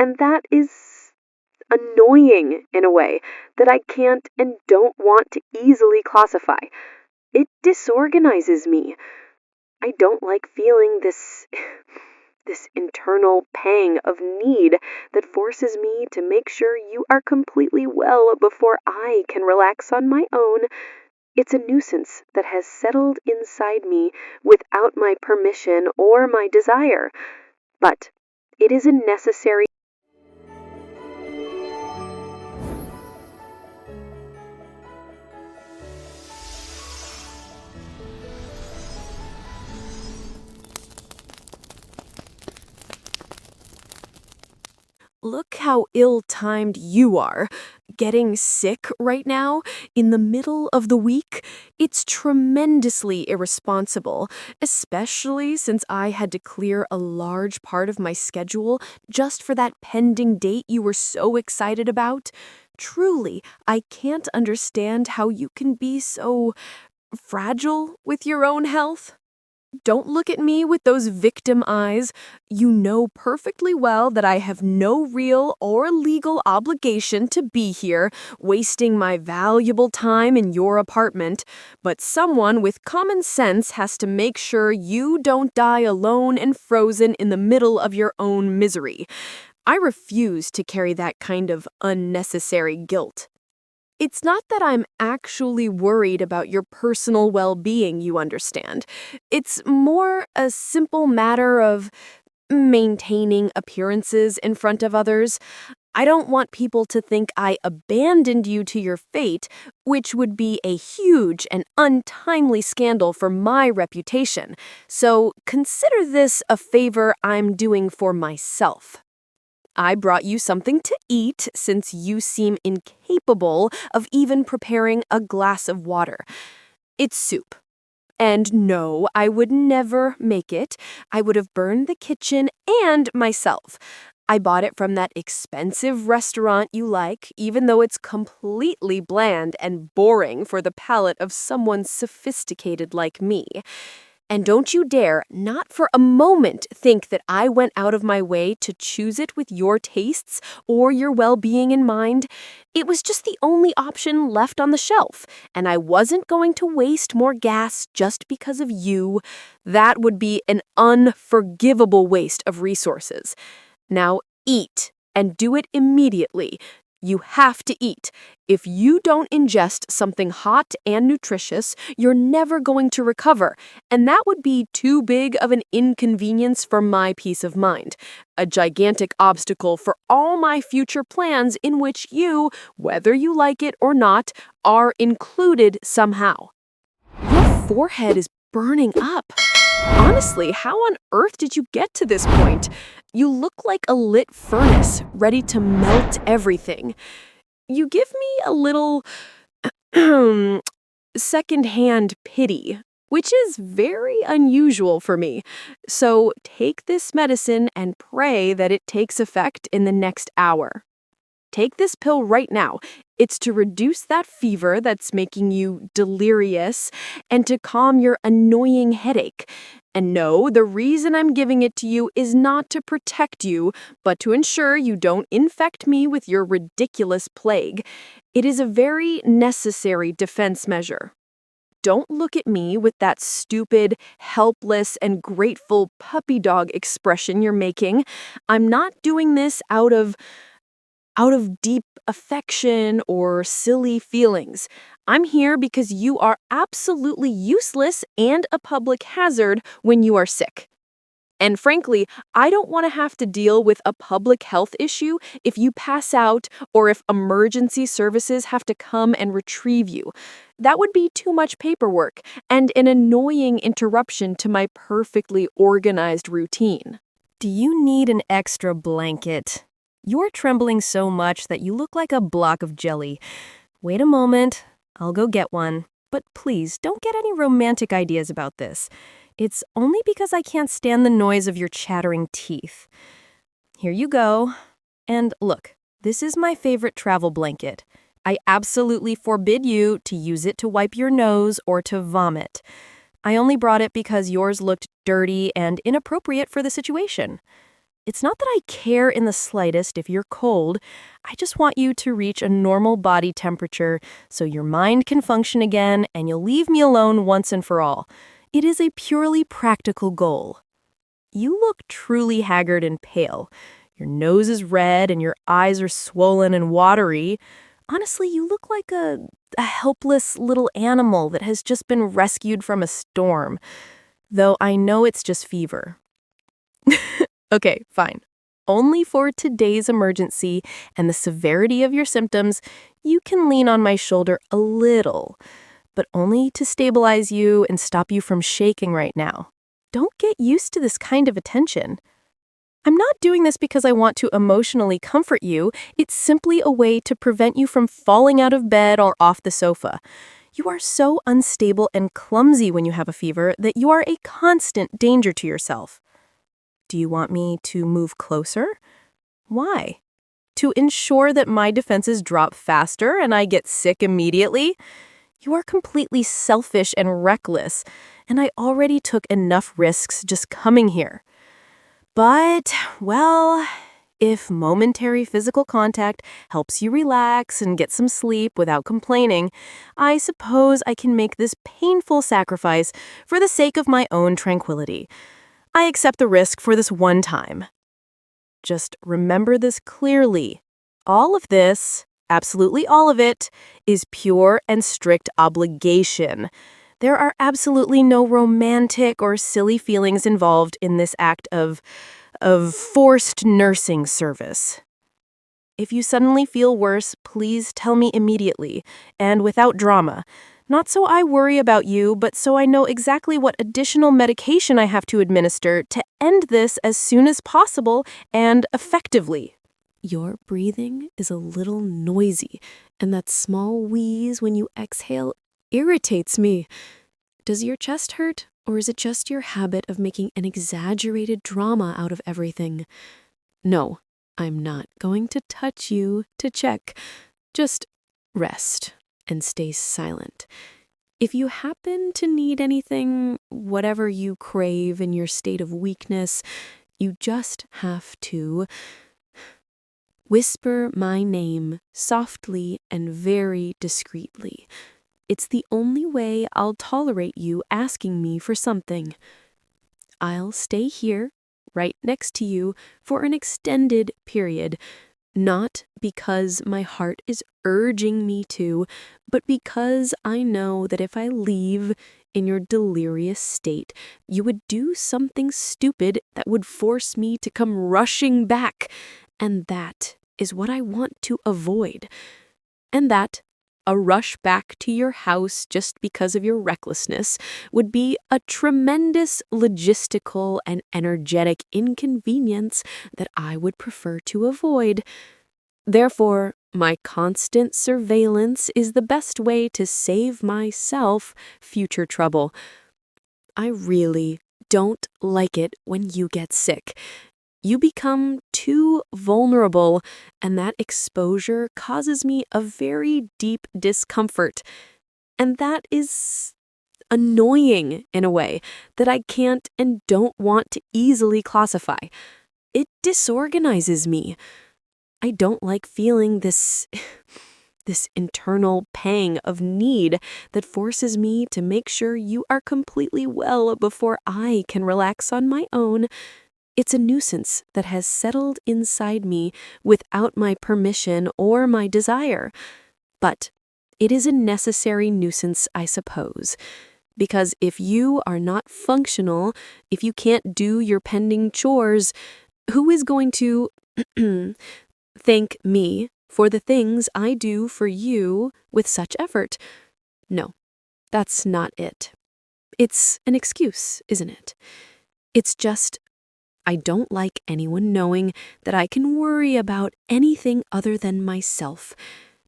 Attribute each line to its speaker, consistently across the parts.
Speaker 1: And that is annoying in a way that I can't and don't want to easily classify. It disorganizes me. I don't like feeling this this internal pang of need that forces me to make sure you are completely well before I can relax on my own. It's a nuisance that has settled inside me without my permission or my desire, but it is a necessary.
Speaker 2: Look how ill-timed you are. Getting sick right now, in the middle of the week, it's tremendously irresponsible, especially since I had to clear a large part of my schedule just for that pending date you were so excited about. Truly, I can't understand how you can be so fragile with your own health. Don't look at me with those victim eyes. You know perfectly well that I have no real or legal obligation to be here, wasting my valuable time in your apartment, but someone with common sense has to make sure you don't die alone and frozen in the middle of your own misery. I refuse to carry that kind of unnecessary guilt. It's not that I'm actually worried about your personal well-being, you understand. It's more a simple matter of maintaining appearances in front of others. I don't want people to think I abandoned you to your fate, which would be a huge and untimely scandal for my reputation. So consider this a favor I'm doing for myself. I brought you something to eat since you seem incapable of even preparing a glass of water. It's soup. And no, I would never make it. I would have burned the kitchen and myself. I bought it from that expensive restaurant you like, even though it's completely bland and boring for the palate of someone sophisticated like me. And don't you dare, not for a moment, think that I went out of my way to choose it with your tastes or your well-being in mind. It was just the only option left on the shelf, and I wasn't going to waste more gas just because of you. That would be an unforgivable waste of resources. Now eat, and do it immediately. You have to eat. If you don't ingest something hot and nutritious, you're never going to recover, and that would be too big of an inconvenience for my peace of mind. A gigantic obstacle for all my future plans in which you, whether you like it or not, are included somehow. Your forehead is burning up. Honestly, how on earth did you get to this point? You look like a lit furnace, ready to melt everything. You give me a little second-hand pity, which is very unusual for me. So take this medicine and pray that it takes effect in the next hour. Take this pill right now. It's to reduce that fever that's making you delirious and to calm your annoying headache. And no, the reason I'm giving it to you is not to protect you, but to ensure you don't infect me with your ridiculous plague. It is a very necessary defense measure. Don't look at me with that stupid, helpless, and grateful puppy dog expression you're making. I'm not doing this out of deep affection or silly feelings. I'm here because you are absolutely useless and a public hazard when you are sick. And frankly, I don't want to have to deal with a public health issue if you pass out or if emergency services have to come and retrieve you. That would be too much paperwork and an annoying interruption to my perfectly organized routine.
Speaker 3: Do you need an extra blanket? You're trembling so much that you look like a block of jelly. Wait a moment, I'll go get one. But please, don't get any romantic ideas about this. It's only because I can't stand the noise of your chattering teeth. Here you go. And look, this is my favorite travel blanket. I absolutely forbid you to use it to wipe your nose or to vomit. I only brought it because yours looked dirty and inappropriate for the situation. It's not that I care in the slightest if you're cold. I just want you to reach a normal body temperature so your mind can function again and you'll leave me alone once and for all. It is a purely practical goal. You look truly haggard and pale. Your nose is red and your eyes are swollen and watery. Honestly, you look like a helpless little animal that has just been rescued from a storm. Though I know it's just fever. Okay, fine. Only for today's emergency and the severity of your symptoms, you can lean on my shoulder a little, but only to stabilize you and stop you from shaking right now. Don't get used to this kind of attention. I'm not doing this because I want to emotionally comfort you. It's simply a way to prevent you from falling out of bed or off the sofa. You are so unstable and clumsy when you have a fever that you are a constant danger to yourself. Do you want me to move closer? Why? To ensure that my defenses drop faster and I get sick immediately? You are completely selfish and reckless, and I already took enough risks just coming here. But, well, if momentary physical contact helps you relax and get some sleep without complaining, I suppose I can make this painful sacrifice for the sake of my own tranquility. I accept the risk for this one time. Just remember this clearly. All of this, absolutely all of it, is pure and strict obligation. There are absolutely no romantic or silly feelings involved in this act of forced nursing service. If you suddenly feel worse, please tell me immediately, and without drama. Not so I worry about you, but so I know exactly what additional medication I have to administer to end this as soon as possible and effectively.
Speaker 2: Your breathing is a little noisy, and that small wheeze when you exhale irritates me. Does your chest hurt, or is it just your habit of making an exaggerated drama out of everything? No, I'm not going to touch you to check. Just rest and stay silent. If you happen to need anything, whatever you crave in your state of weakness, you just have to whisper my name softly and very discreetly. It's the only way I'll tolerate you asking me for something. I'll stay here, right next to you, for an extended period, not because my heart is urging me to, but because I know that if I leave in your delirious state, you would do something stupid that would force me to come rushing back, and that is what I want to avoid. And that a rush back to your house just because of your recklessness would be a tremendous logistical and energetic inconvenience that I would prefer to avoid. Therefore, my constant surveillance is the best way to save myself future trouble. I really don't like it when you get sick. You become too vulnerable, and that exposure causes me a very deep discomfort. And that is annoying in a way that I can't and don't want to easily classify. It disorganizes me. I don't like feeling this internal pang of need that forces me to make sure you are completely well before I can relax on my own. It's a nuisance that has settled inside me without my permission or my desire. But it is a necessary nuisance, I suppose. Because if you are not functional, if you can't do your pending chores, who is going to thank me for the things I do for you with such effort? No, that's not it. It's an excuse, isn't it? It's just I don't like anyone knowing that I can worry about anything other than myself,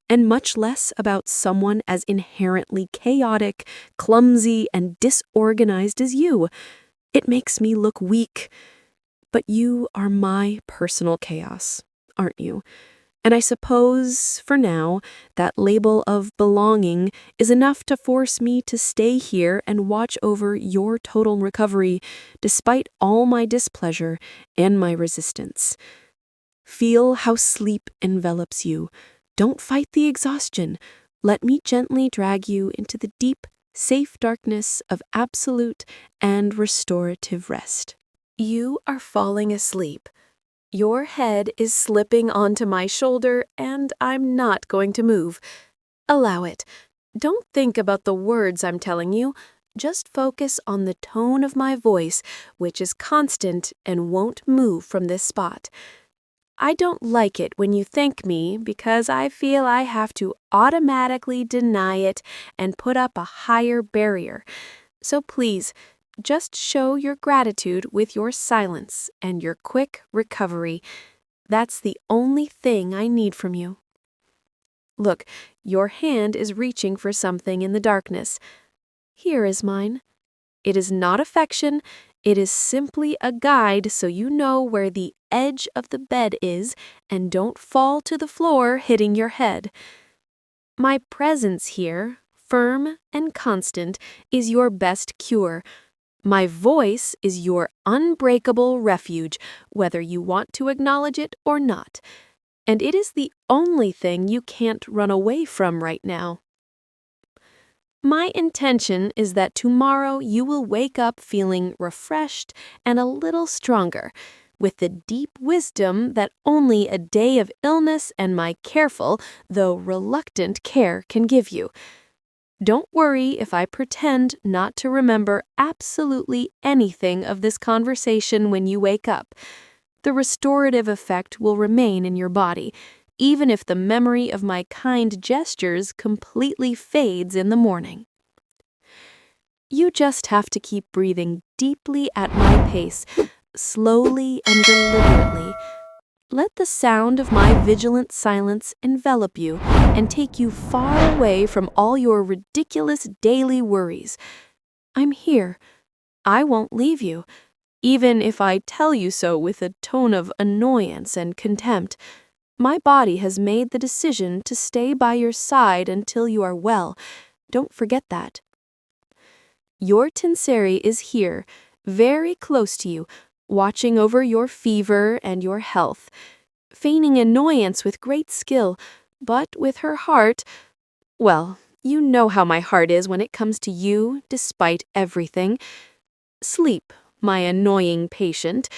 Speaker 2: and much less about someone as inherently chaotic, clumsy, and disorganized as you. It makes me look weak. But you are my personal chaos, aren't you? And I suppose, for now, that label of belonging is enough to force me to stay here and watch over your total recovery, despite all my displeasure and my resistance. Feel how sleep envelops you. Don't fight the exhaustion. Let me gently drag you into the deep, safe darkness of absolute and restorative rest. You are falling asleep. Your head is slipping onto my shoulder, and I'm not going to move. Allow it. Don't think about the words I'm telling you. Just focus on the tone of my voice, which is constant and won't move from this spot. I don't like it when you thank me because I feel I have to automatically deny it and put up a higher barrier. So please, just show your gratitude with your silence and your quick recovery. That's the only thing I need from you. Look, your hand is reaching for something in the darkness. Here is mine. It is not affection. It is simply a guide so you know where the edge of the bed is and don't fall to the floor hitting your head. My presence here, firm and constant, is your best cure. My voice is your unbreakable refuge, whether you want to acknowledge it or not. And it is the only thing you can't run away from right now. My intention is that tomorrow you will wake up feeling refreshed and a little stronger, with the deep wisdom that only a day of illness and my careful, though reluctant care can give you. Don't worry if I pretend not to remember absolutely anything of this conversation when you wake up. The restorative effect will remain in your body, even if the memory of my kind gestures completely fades in the morning. You just have to keep breathing deeply at my pace, slowly and deliberately. Let the sound of my vigilant silence envelop you and take you far away from all your ridiculous daily worries. I'm here. I won't leave you, even if I tell you so with a tone of annoyance and contempt. My body has made the decision to stay by your side until you are well. Don't forget that. Your Tsundere is here, very close to you, watching over your fever and your health, feigning annoyance with great skill, but with her heart, well, you know how my heart is when it comes to you, despite everything. Sleep, my annoying patient.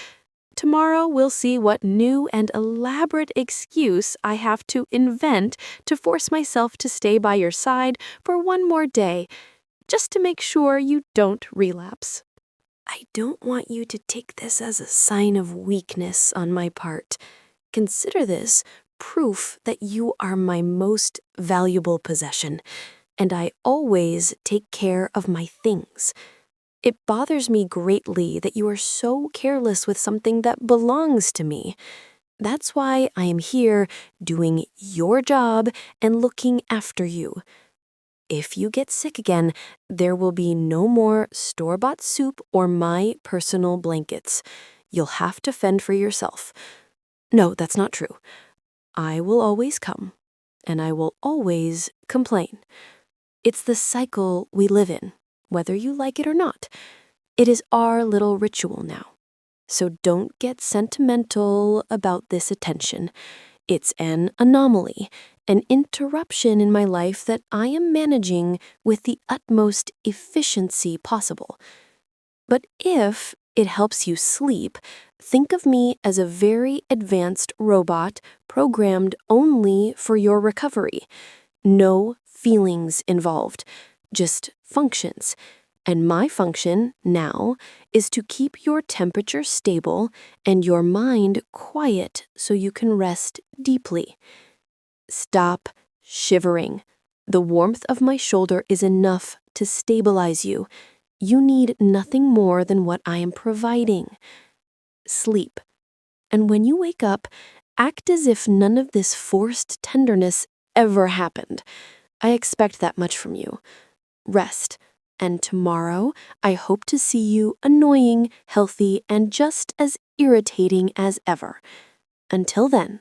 Speaker 2: Tomorrow we'll see what new and elaborate excuse I have to invent to force myself to stay by your side for one more day, just to make sure you don't relapse. I don't want you to take this as a sign of weakness on my part. Consider this proof that you are my most valuable possession, and I always take care of my things. It bothers me greatly that you are so careless with something that belongs to me. That's why I am here doing your job and looking after you. If you get sick again, there will be no more store-bought soup or my personal blankets. You'll have to fend for yourself. No, that's not true. I will always come, and I will always complain. It's the cycle we live in, whether you like it or not. It is our little ritual now. So don't get sentimental about this attention. It's an anomaly, an interruption in my life that I am managing with the utmost efficiency possible. But if it helps you sleep, think of me as a very advanced robot programmed only for your recovery. No feelings involved, just functions. And my function now is to keep your temperature stable and your mind quiet so you can rest deeply. Stop shivering. The warmth of my shoulder is enough to stabilize you. You need nothing more than what I am providing. Sleep. And when you wake up, act as if none of this forced tenderness ever happened. I expect that much from you. Rest. And tomorrow, I hope to see you annoying, healthy, and just as irritating as ever. Until then.